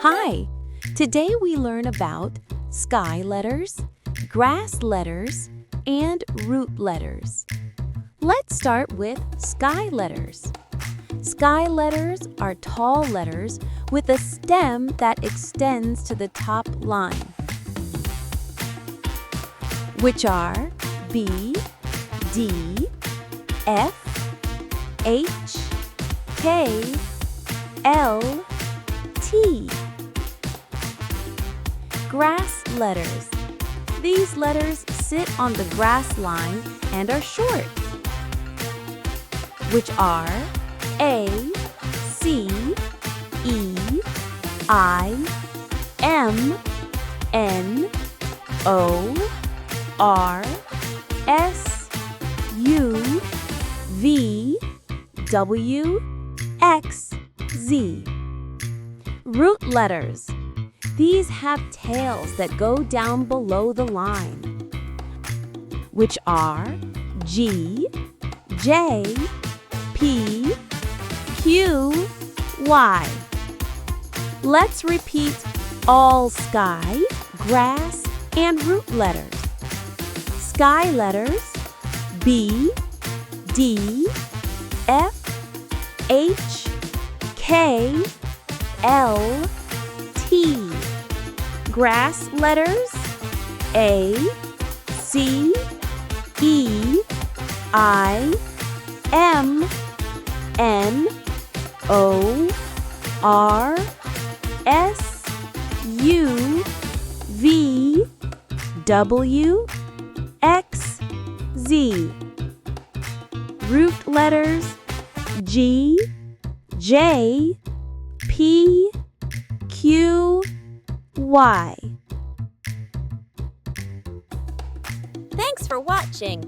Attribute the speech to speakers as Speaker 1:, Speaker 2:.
Speaker 1: Hi! Today we learn about sky letters, grass letters, and root letters. Let's start with sky letters. Sky letters are tall letters with a stem that extends to the top line, which are B, D, F, H, K, L, T. Grass letters. These letters sit on the grass line and are short, which are A, C, E, I, M, N, O, R, S, U, V, W, X, Z. Root letters. These have tails that go down below the line, which are G, J, P, Q, Y. Let's repeat all sky, grass, and root letters. Sky letters B, D, F, H, K, L, T. Grass letters A, C, E, I, M, N, O, R, S, U, V, W, X, Z. Root letters G, J, P, Q, Y.
Speaker 2: Thanks for watching.